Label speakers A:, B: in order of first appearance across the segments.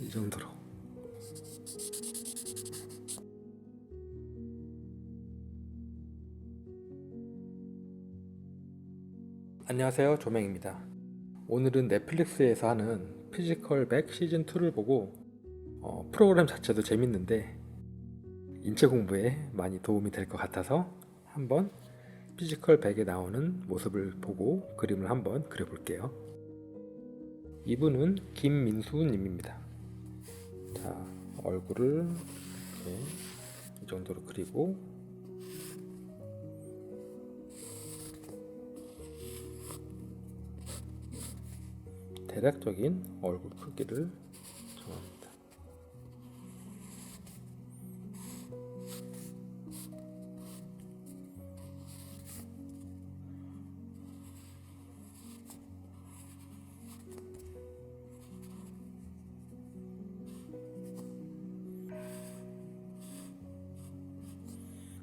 A: 이 정도로. 안녕하세요, 조맹입니다. 오늘은 넷플릭스에서 하는 피지컬 백 시즌2를 보고 프로그램 자체도 재밌는데 인체 공부에 많이 도움이 될 것 같아서 한번 피지컬 100에 나오는 모습을 보고 그림을 한번 그려볼게요. 이분은 김민수 님입니다. 자, 얼굴을 이렇게 이 정도로 그리고 대략적인 얼굴 크기를 정합니다.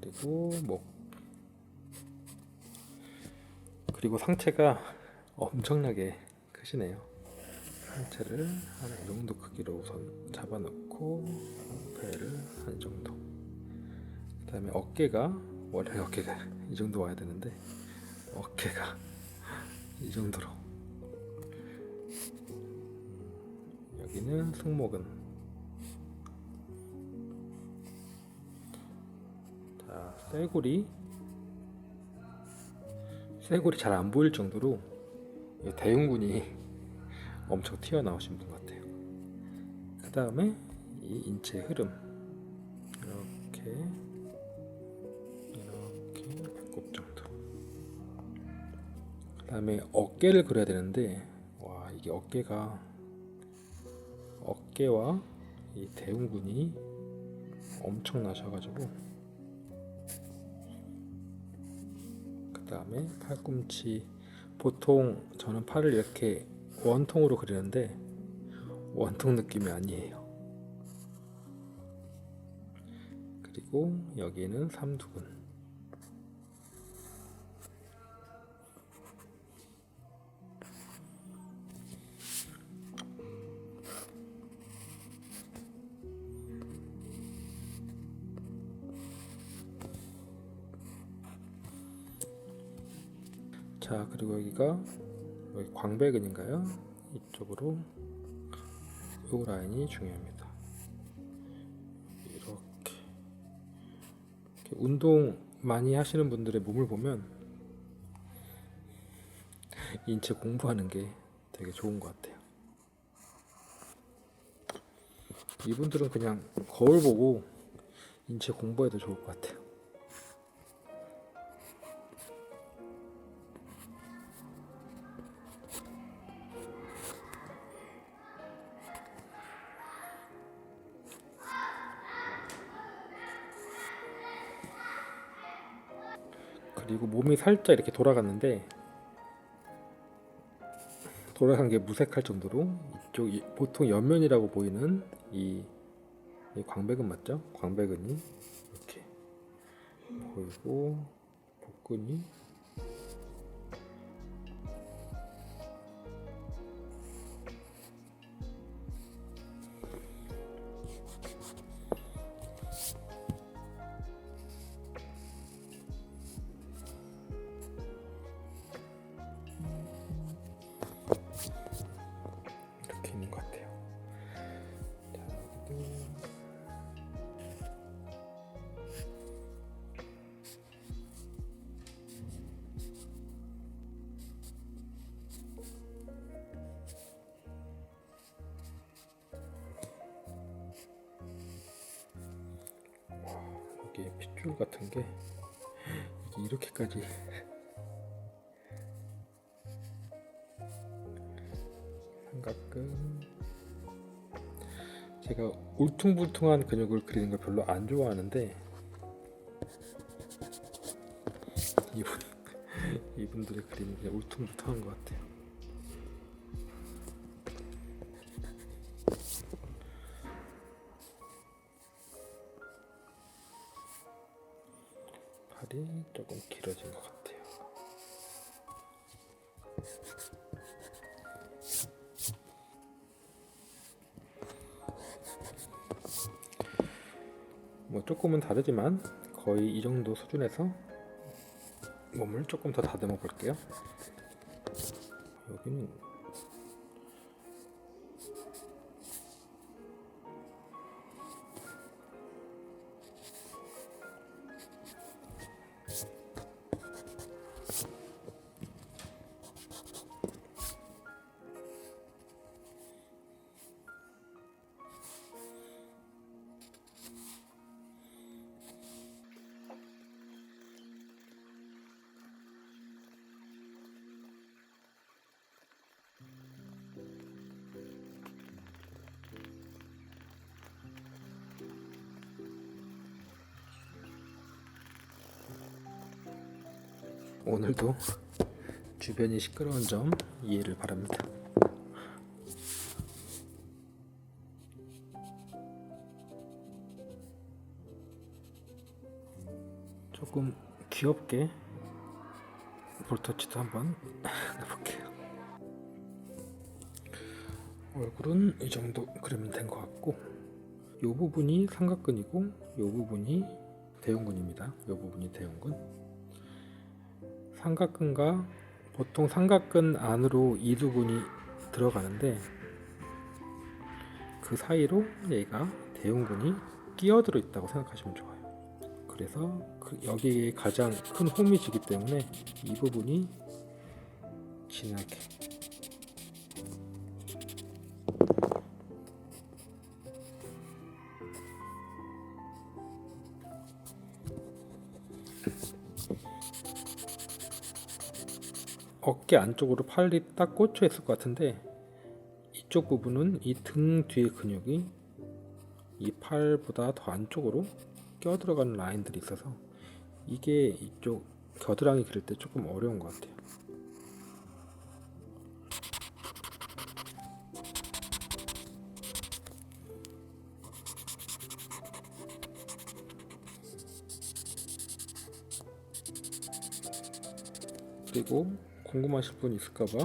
A: 그리고 목, 그리고 상체가 엄청나게 크시네요. 상체를 한 이 정도 크기로 우선 잡아놓고 배를 한 이 정도. 그 다음에 어깨가, 원래 어깨가 이 정도 와야 되는데 어깨가 이 정도로. 여기는 승모근. 자, 쇄골이 잘 안 보일 정도로 대흉근이 엄청 튀어나오신 분 같아요. 그 다음에 이 인체 흐름, 이렇게 배꼽 정도. 그 다음에 어깨를 그려야 되는데, 와, 이게 어깨와 이 대흉근이 엄청 나셔가지고, 그 다음에 팔꿈치. 보통 저는 팔을 이렇게 원통으로 그리는데 원통 느낌이 아니에요. 그리고 여기는 삼두근. 자, 그리고 여기 광배근인가요? 이쪽으로 이 라인이 중요합니다. 이렇게 운동 많이 하시는 분들의 몸을 보면 인체 공부하는 게 되게 좋은 것 같아요. 이분들은 그냥 거울 보고 인체 공부해도 좋을 것 같아요. 그리고 몸이 살짝 이렇게 돌아갔는데, 돌아간 게 무색할 정도로 이쪽 보통 옆면이라고 보이는 이 광배근 맞죠? 광배근이 이렇게 보이고, 복근이 이렇게 있는 것 같아요. 자, 여기 핏줄 같은 게 이게 이렇게까지 삼각근. 제가 울퉁불퉁한 근육을 그리는 걸 별로 안 좋아하는데 이분들이 그리는 게 울퉁불퉁한 것 같아요. 팔이 조금 길어진 것 같아요. 뭐 조금은 다르지만 거의 이 정도 수준에서 몸을 조금 더 다듬어 볼게요. 여기는 오늘도 주변이 시끄러운 점 이해를 바랍니다. 조금 귀엽게 볼터치도 한번 해볼게요. 얼굴은 이 정도 그리면 된 것 같고, 이 부분이 삼각근이고 이 부분이 대흉근입니다. 이 부분이 대흉근. 삼각근과 보통 삼각근 안으로 이두근이 들어가는데 그 사이로 얘가 대흉근이 끼어들어 있다고 생각하시면 좋아요. 그래서 여기에 가장 큰 홈이 지기 때문에 이 부분이 진하게 어깨 안쪽으로 팔이 딱 꽂혀 있을 것 같은데, 이쪽 부분은 이 등 뒤의 근육이 이 팔보다 더 안쪽으로 껴들어가는 라인들이 있어서 이게 이쪽 겨드랑이 기를 때 조금 어려운 것 같아요. 그리고 궁금하실 분 있을까봐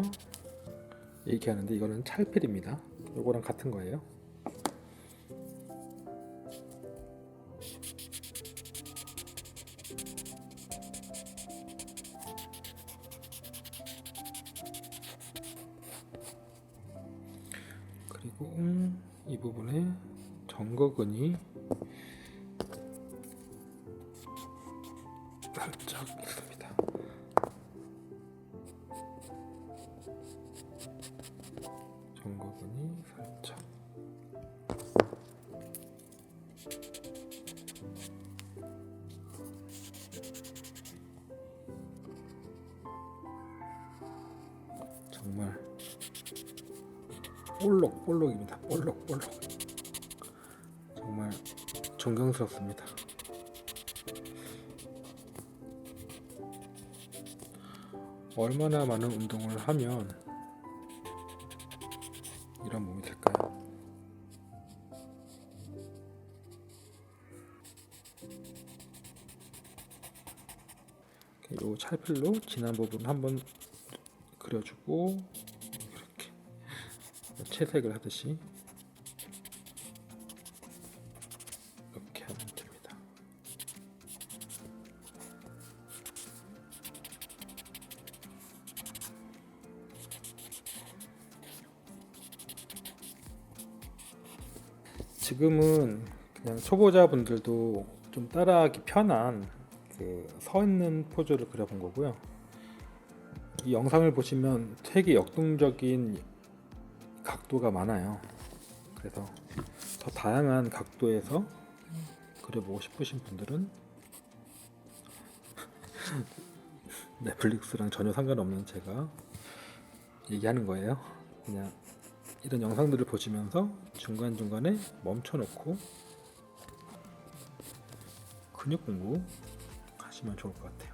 A: 얘기하는데, 이거는 찰필입니다. 요거랑 같은 거예요. 그리고 이 부분에 정거근이 살짝 있습니다. 정거근이 살짝. 정말 볼록볼록입니다. 볼록볼록. 정말 존경스럽습니다. 얼마나 많은 운동을 하면 이런 몸이 될까요? 이 찰필로 지난 부분 한번 그려주고, 이렇게 채색을 하듯이 이렇게 하면 됩니다. 지금은 그냥 초보자분들도 좀 따라하기 편한 서 있는 포즈를 그려본 거고요. 이 영상을 보시면 되게 역동적인 각도가 많아요. 그래서 더 다양한 각도에서 그려보고 싶으신 분들은 넷플릭스랑 전혀 상관없는 제가 얘기하는 거예요. 그냥 이런 영상들을 보시면서 중간중간에 멈춰놓고 근육 공부 하시면 좋을 것 같아요.